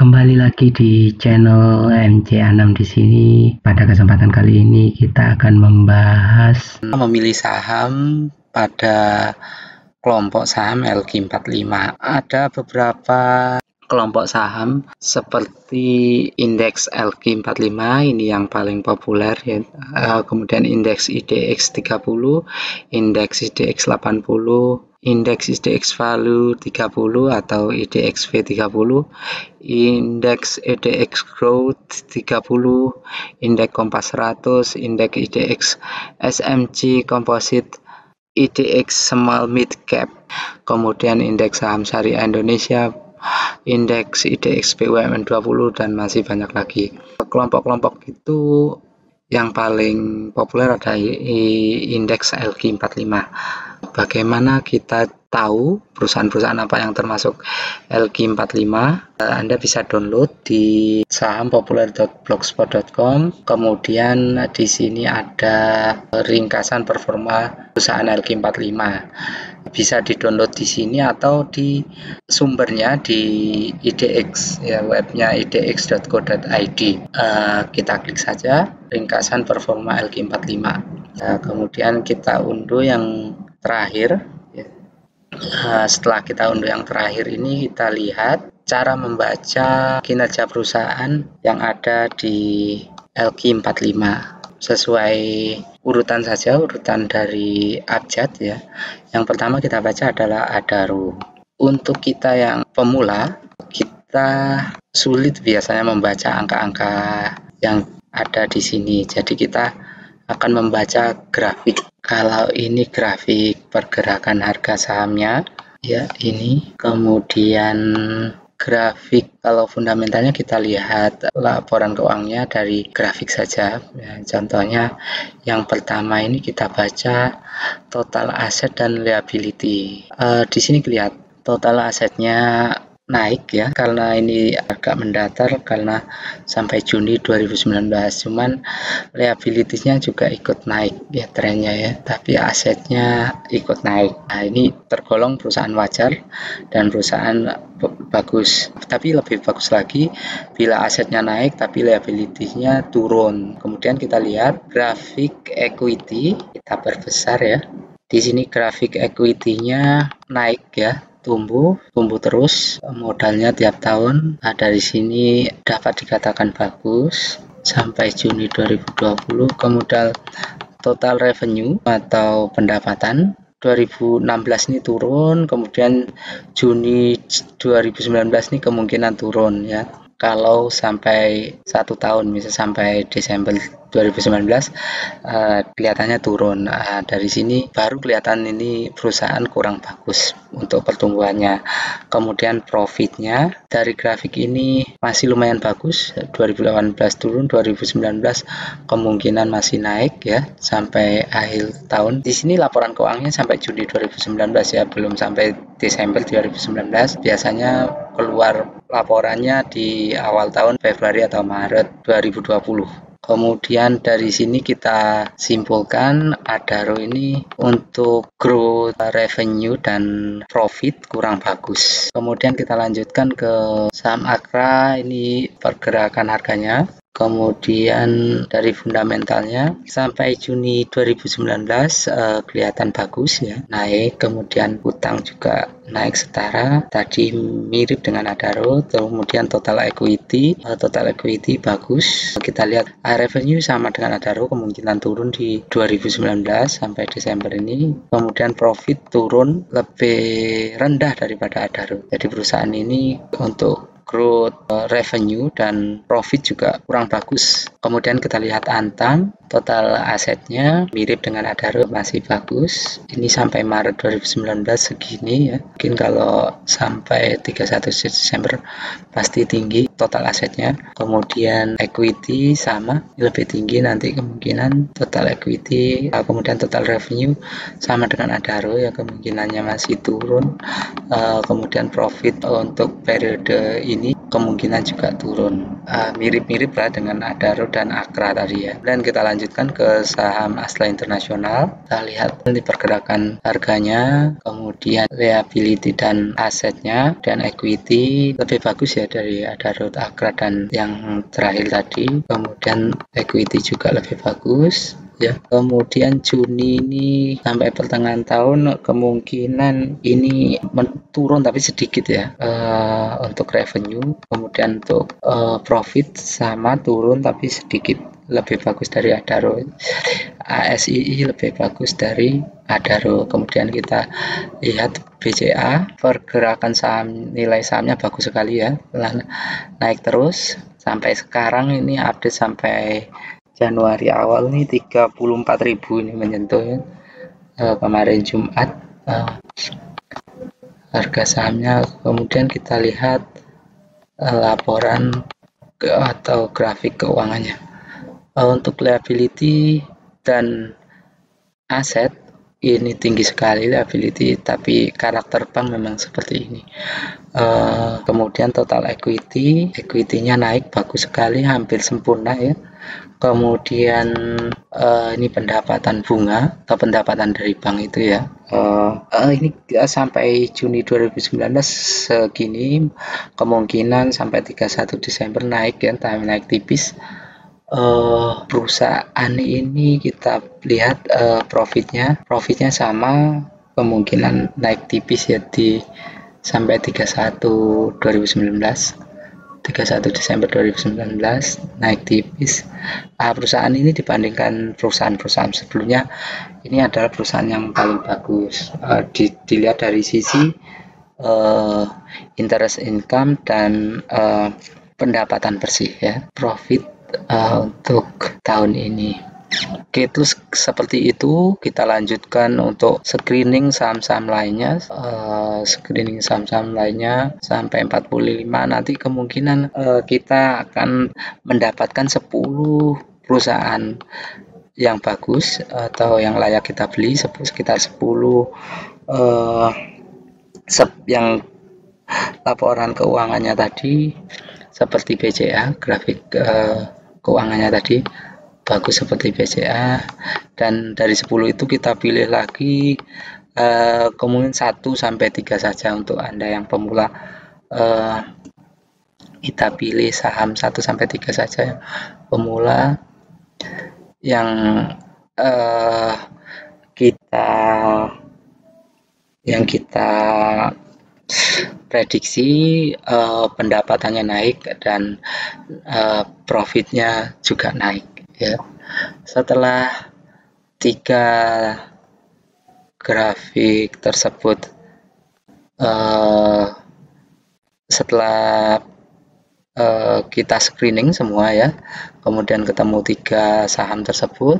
Kembali lagi di channel MC6 di sini. Pada kesempatan kali ini kita akan membahas memilih saham pada kelompok saham LQ45. Ada beberapa kelompok saham seperti indeks LQ45 ini yang paling populer ya. Kemudian indeks IDX 30, indeks IDX 80, indeks IDX Value 30 atau IDXV 30, indeks IDX Growth 30, indeks Kompas 100, indeks IDX SMC Composite, IDX Small Mid Cap, kemudian indeks saham syariah Indonesia, indeks IDX BUMN 20, dan masih banyak lagi. Kelompok-kelompok itu yang paling populer ada indeks LQ45. Bagaimana kita tahu perusahaan-perusahaan apa yang termasuk LQ45? Anda bisa download di sahampopuler.blogspot.com. Kemudian di sini ada ringkasan performa perusahaan LQ45. Bisa di-download di sini atau di sumbernya di IDX ya, webnya idx.co.id. Kita klik saja ringkasan performa LQ45. Kemudian kita unduh yang terakhir. Setelah kita unduh yang terakhir ini, kita lihat cara membaca kinerja perusahaan yang ada di LQ45 sesuai urutan saja, urutan dari abjad ya. Yang pertama kita baca adalah Adaro. Untuk kita yang pemula, kita sulit biasanya membaca angka-angka yang ada di sini. Jadi kita akan membaca grafik. Kalau ini grafik pergerakan harga sahamnya ya, ini. Kemudian grafik kalau fundamentalnya kita lihat laporan keuangannya dari grafik saja ya. Contohnya yang pertama ini kita baca total aset dan liability. Di sini kelihatan total asetnya naik ya, karena ini agak mendatar karena sampai Juni 2019, cuman liabilities-nya juga ikut naik ya, trennya ya, tapi asetnya ikut naik. Nah, ini tergolong perusahaan wajar dan perusahaan bagus, tapi lebih bagus lagi bila asetnya naik tapi liabilities-nya turun. Kemudian kita lihat grafik equity, kita perbesar ya. Di sini grafik equity-nya naik ya, tumbuh terus, modalnya tiap tahun. Nah, dari sini dapat dikatakan bagus sampai Juni 2020. Kemudian total revenue atau pendapatan 2016 ini turun, kemudian Juni 2019 ini kemungkinan turun ya. Kalau sampai 1 tahun, misalnya sampai Desember 2019, kelihatannya turun. Dari sini baru kelihatan ini perusahaan kurang bagus untuk pertumbuhannya. Kemudian profitnya dari grafik ini masih lumayan bagus. 2018 turun, 2019 kemungkinan masih naik ya sampai akhir tahun. Di sini laporan keuangannya sampai Juni 2019 ya, belum sampai Desember 2019. Biasanya keluar laporannya di awal tahun Februari atau Maret 2020. Kemudian dari sini kita simpulkan Adaro ini untuk growth revenue dan profit kurang bagus. Kemudian kita lanjutkan ke saham Akra, ini pergerakan harganya. Kemudian dari fundamentalnya sampai Juni 2019 kelihatan bagus ya, naik. Kemudian utang juga naik setara, tadi mirip dengan Adaro. Kemudian total equity bagus. Kita lihat revenue sama dengan Adaro, kemungkinan turun di 2019 sampai Desember ini. Kemudian profit turun lebih rendah daripada Adaro. Jadi perusahaan ini untuk growth revenue dan profit juga kurang bagus. Kemudian kita lihat Antam, total asetnya mirip dengan Adaro, masih bagus. Ini sampai Maret 2019 segini ya. Mungkin kalau sampai 31 Desember pasti tinggi total asetnya. Kemudian equity sama, lebih tinggi nanti kemungkinan total equity. Kemudian total revenue sama dengan Adaro ya, kemungkinannya masih turun. Kemudian profit untuk periode ini sini kemungkinan juga turun. Mirip-mirip lah dengan Adaro dan Akra tadi ya. Dan kita lanjutkan ke saham Astra Internasional. Kita lihat nanti pergerakan harganya, kemudian liability dan asetnya, dan equity lebih bagus ya dari Adaro, Akra, dan yang terakhir tadi. Kemudian equity juga lebih bagus ya. Kemudian Juni ini sampai pertengahan tahun kemungkinan ini turun tapi sedikit ya untuk revenue. Kemudian untuk profit sama turun tapi sedikit, lebih bagus dari Adaro. ASII lebih bagus dari Adaro. Kemudian kita lihat BCA, pergerakan saham, nilai sahamnya bagus sekali ya, naik terus sampai sekarang. Ini update sampai Januari awal nih 34.000 ini menyentuh ya. Kemarin Jumat harga sahamnya. Kemudian kita lihat laporan atau grafik keuangannya. Untuk liability dan aset ini tinggi sekali liability, tapi karakter bank memang seperti ini. Kemudian total equity-nya naik bagus sekali, hampir sempurna ya. Kemudian ini pendapatan bunga atau pendapatan dari bank itu ya. Ini sampai Juni 2019 segini, kemungkinan sampai 31 Desember naik ya, tapi naik tipis. Perusahaan ini kita lihat profitnya sama, kemungkinan naik tipis ya di sampai 31 Desember 2019 naik tipis. Perusahaan ini dibandingkan perusahaan-perusahaan sebelumnya, ini adalah perusahaan yang paling bagus. Dilihat dari sisi interest income dan pendapatan bersih ya, profit untuk tahun ini. Oke, terus seperti itu kita lanjutkan untuk screening saham-saham lainnya. Screening saham-saham lainnya sampai 45. Nanti kemungkinan kita akan mendapatkan 10 perusahaan yang bagus atau yang layak kita beli, sekitar 10 yang laporan keuangannya tadi seperti BCA, grafik keuangannya tadi bagus seperti BCA, dan dari 10 itu kita pilih lagi kemungkinan 1 sampai 3 saja untuk Anda yang pemula. Kita pilih saham 1 sampai 3 saja pemula yang kita prediksi pendapatannya naik dan profitnya juga naik ya. Setelah 3 grafik tersebut, setelah kita screening semua ya, kemudian ketemu 3 saham tersebut,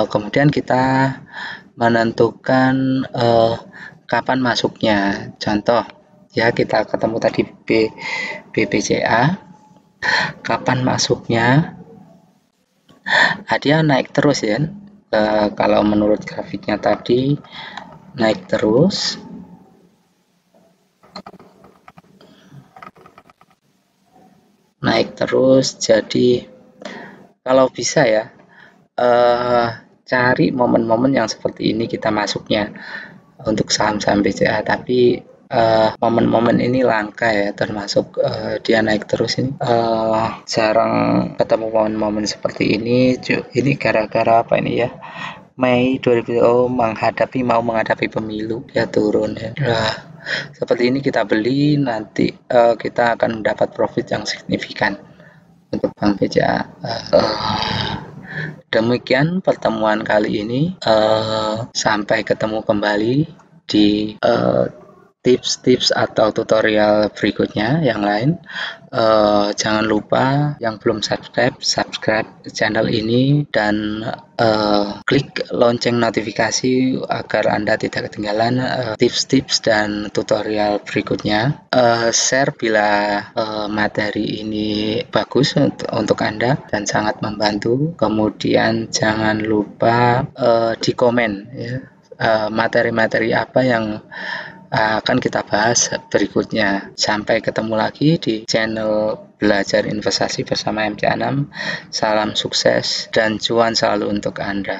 kemudian kita menentukan kapan masuknya. Contoh ya, kita ketemu tadi BBCA, kapan masuknya? Dia naik terus ya, kalau menurut grafiknya tadi naik terus. Jadi kalau bisa ya cari momen-momen yang seperti ini kita masuknya untuk saham-saham BCA, tapi momen-momen ini langka ya, termasuk dia naik terus ini. Jarang ketemu momen-momen seperti ini. Ini gara-gara apa ini ya? Mei 2020 mau menghadapi pemilu, dia turun ya. Seperti ini kita beli, nanti kita akan mendapat profit yang signifikan untuk Bank BCA. Demikian pertemuan kali ini. Sampai ketemu kembali di tips-tips atau tutorial berikutnya yang lain. Jangan lupa yang belum subscribe channel ini dan klik lonceng notifikasi agar Anda tidak ketinggalan tips-tips dan tutorial berikutnya. Share bila materi ini bagus untuk Anda dan sangat membantu. Kemudian jangan lupa di komen ya, materi-materi apa yang akan kita bahas berikutnya. Sampai ketemu lagi di channel Belajar Investasi bersama MCA6. Salam sukses dan cuan selalu untuk Anda.